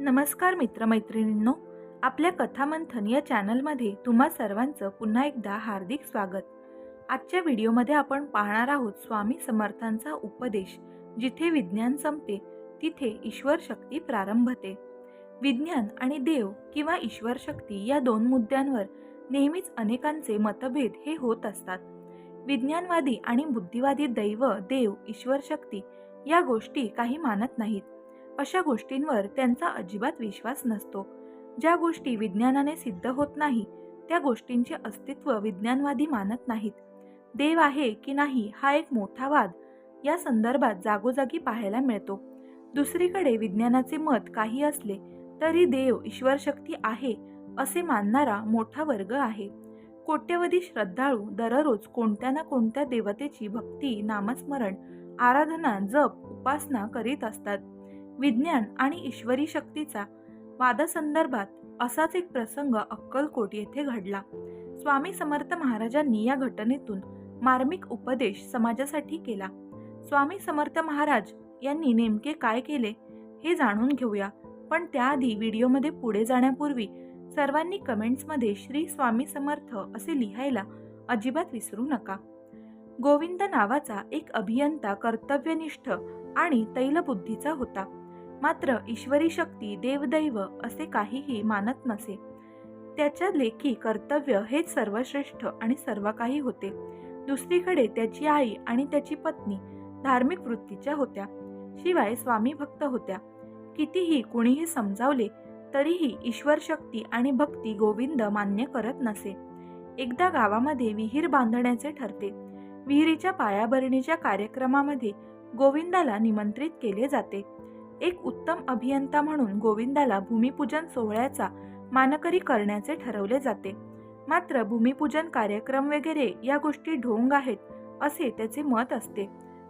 नमस्कार मित्रमैत्रिणींनो, आपल्या कथामंथन या चॅनलमध्ये तुम्हा सर्वांचं पुन्हा एकदा हार्दिक स्वागत. आजच्या व्हिडिओमध्ये आपण पाहणार आहोत स्वामी समर्थांचा उपदेश. जिथे विज्ञान संपते तिथे ईश्वर शक्ती प्रारंभते. विज्ञान आणि देव किंवा ईश्वर शक्ती या दोन मुद्द्यांवर नेहमीच अनेकांचे मतभेद हे होत असतात. विज्ञानवादी आणि बुद्धिवादी दैव, देव, ईश्वर शक्ती या गोष्टी काही मानत नाहीत. अशा गोष्टींवर त्यांचा अजिबात विश्वास नसतो. ज्या गोष्टी विज्ञानाने सिद्ध होत नाही त्या गोष्टींचे अस्तित्व विज्ञानवादी मानत नाहीत. देव आहे की नाही हा एक मोठा वाद या संदर्भात जागोजागी पाहायला मिळतो. दुसरीकडे विज्ञानाचे मत काही असले तरी देव, ईश्वर शक्ती आहे असे मानणारा मोठा वर्ग आहे. कोट्यवधी श्रद्धाळू दररोज कोणत्या ना कोणत्या देवतेची भक्ती, नामस्मरण, आराधना, जप, उपासना करीत असतात. विज्ञान आणि ईश्वरी शक्तीचा वादासंदर्भात असाच एक प्रसंग अक्कलकोट येथे घडला. स्वामी समर्थ महाराजांनी या घटनेतून मार्मिक उपदेश समाजासाठी केला. स्वामी समर्थ महाराज यांनी नेमके काय केले हे जाणून घेऊया. पण त्याआधी व्हिडिओमध्ये पुढे जाण्यापूर्वी सर्वांनी कमेंट्समध्ये श्री स्वामी समर्थ असे लिहायला अजिबात विसरू नका. गोविंद नावाचा एक अभियंता कर्तव्यनिष्ठ आणि तैलबुद्धीचा होता. मात्र ईश्वरी शक्ती, देवदैव असे काहीही मानत नसे. त्याच्या लेखी कर्तव्य हेच सर्वश्रेष्ठ आणि सर्व काही होते. दुसरीकडे त्याची आई आणि त्याची पत्नी धार्मिक वृत्तीच्या होत्या, शिवाय स्वामी भक्त होत्या. कितीही कुणीही समजावले तरीही ईश्वर शक्ती आणि भक्ती गोविंद मान्य करत नसे. एकदा गावामध्ये विहीर बांधण्याचे ठरते. विहिरीच्या पायाभरणीच्या कार्यक्रमामध्ये गोविंदाला निमंत्रित केले जाते. एक उत्तम अभियंता म्हणून गोविंदाला भूमिपूजन सोहळ्याचा मानकरी करण्याचे ठरवले जाते. मात्र भूमिपूजन कार्यक्रम वगैरे या गोष्टी ढोंग आहेत असे त्याचे मत असते.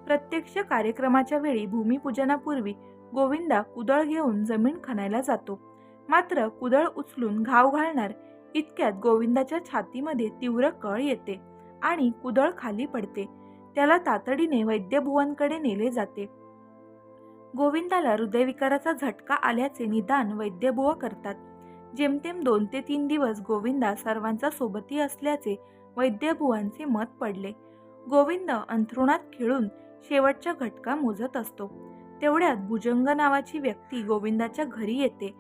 प्रत्यक्ष कार्यक्रमाच्या वेळी भूमिपूजनापूर्वी गोविंदा कुदळ घेऊन जमीन खणायला जातो. मात्र कुदळ उचलून घाव घालणार इतक्यात गोविंदाच्या छातीमध्ये तीव्र कळ येते आणि कुदळ खाली पडते. त्याला तातडीने वैद्यभुवांकडे नेले जाते. गोविंदाला हृदयविकाराचा झटका आल्याचे निदान वैद्यबुवा करतात. जेमतेम 2 ते 3 दिवस गोविंदा सर्वांचा सोबती असल्याचे वैद्यबुवांचे मत पडले. गोविंद अंथरुणात खिळून शेवटचा घटका मोजत असतो. तेवढ्यात भुजंग नावाची व्यक्ती गोविंदाच्या घरी येते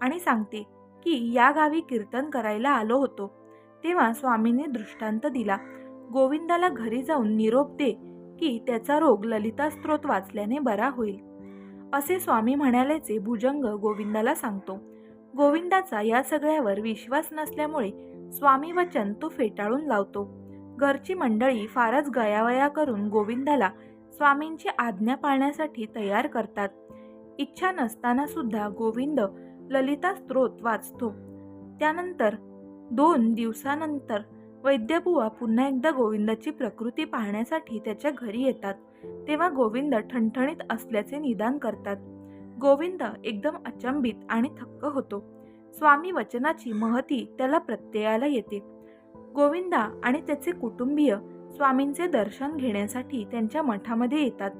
आणि सांगते की या गावी कीर्तन करायला आलो होतो तेव्हा स्वामींनी दृष्टांत दिला. गोविंदाला घरी जाऊन निरोप दे की त्याचा रोग ललिता स्तोत्र वाचल्याने बरा होईल असे स्वामी म्हणाल्याचे भुजंग गोविंदाला सांगतो. गोविंदाचा या सगळ्यावर विश्वास नसल्यामुळे स्वामी वचन तो फेटाळून लावतो. घरची मंडळी फारच गयावया करून गोविंदाला स्वामींची आज्ञा पाळण्यासाठी तयार करतात. इच्छा नसताना सुद्धा गोविंद ललिता स्तोत्र वाचतो. त्यानंतर 2 दिवसानंतर वैद्यबुवा पुन्हा एकदा गोविंदाची प्रकृती पाहण्यासाठी त्याच्या घरी येतात. तेव्हा गोविंद ठणठणीत असल्याचे निदान करतात. गोविंद एकदम अचंबित आणि थक्क होतो. स्वामी वचनाची महती त्याला प्रत्ययाला येते. गोविंदा आणि त्याचे कुटुंबीय स्वामींचे दर्शन घेण्यासाठी त्यांच्या मठामध्ये येतात.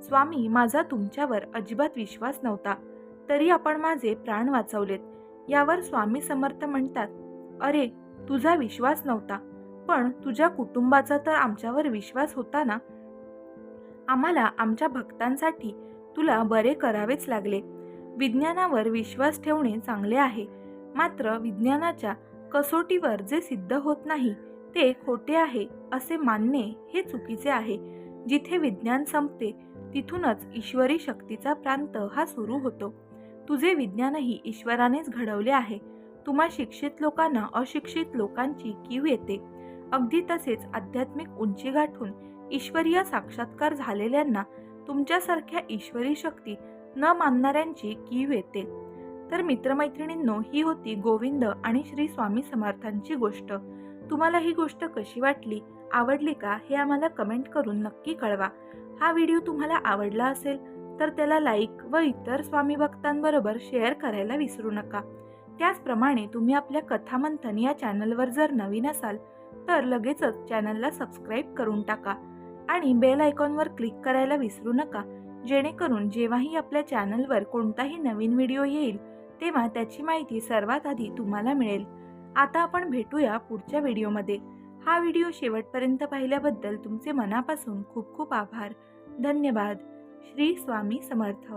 स्वामी, माझा तुमच्यावर अजिबात विश्वास नव्हता तरी आपण माझे प्राण वाचवलेत. यावर स्वामी समर्थ म्हणतात, अरे, तुझा विश्वास नव्हता पण तुझ्या कुटुंबाचा तर आमच्यावर विश्वास होता ना. आम्हाला आमच्या भक्तांसाठी तुला बरे करावेच लागले. विज्ञानावर विश्वास ठेवणे चांगले आहे, मात्र विज्ञानाच्या कसोटीवर जे सिद्ध होत नाही ते खोटे आहे असे मानणे हे चुकीचे आहे. जिथे विज्ञान संपते तिथूनच ईश्वरी शक्तीचा प्रांत हा सुरू होतो. तुझे विज्ञानही ईश्वरानेच घडवले आहे. तुम्हा शिक्षित लोकांना अशिक्षित लोकांची कीव येते. अगदी तसेच आध्यात्मिक उंची गाठून ईश्वरीय साक्षात्कार झालेल्यांना तुमच्यासारख्या ईश्वरी शक्ती न मानणाऱ्यांची कीव येते. तर मित्रमैत्रिणींनो, ही होती गोविंद आणि श्री स्वामी समर्थांची गोष्ट. तुम्हाला ही गोष्ट कशी वाटली, आवडली का हे आम्हाला कमेंट करून नक्की कळवा. हा व्हिडिओ तुम्हाला आवडला असेल तर त्याला लाईक व इतर स्वामी भक्तांबरोबर शेअर करायला विसरू नका. त्याचप्रमाणे तुम्ही आपल्या कथामंथन या चॅनलवर जर नवीन असाल तर लगेचच चॅनलला सबस्क्राईब करून टाका आणि बेल आयकॉनवर क्लिक करायला विसरू नका, जेणेकरून जेव्हाही आपल्या चॅनलवर कोणताही नवीन व्हिडिओ येईल तेव्हा त्याची माहिती सर्वात आधी तुम्हाला मिळेल. आता आपण भेटूया पुढच्या व्हिडिओमध्ये. हा व्हिडिओ शेवटपर्यंत पाहिल्याबद्दल तुमचे मनापासून खूप खूप आभार. धन्यवाद. श्री स्वामी समर्थ.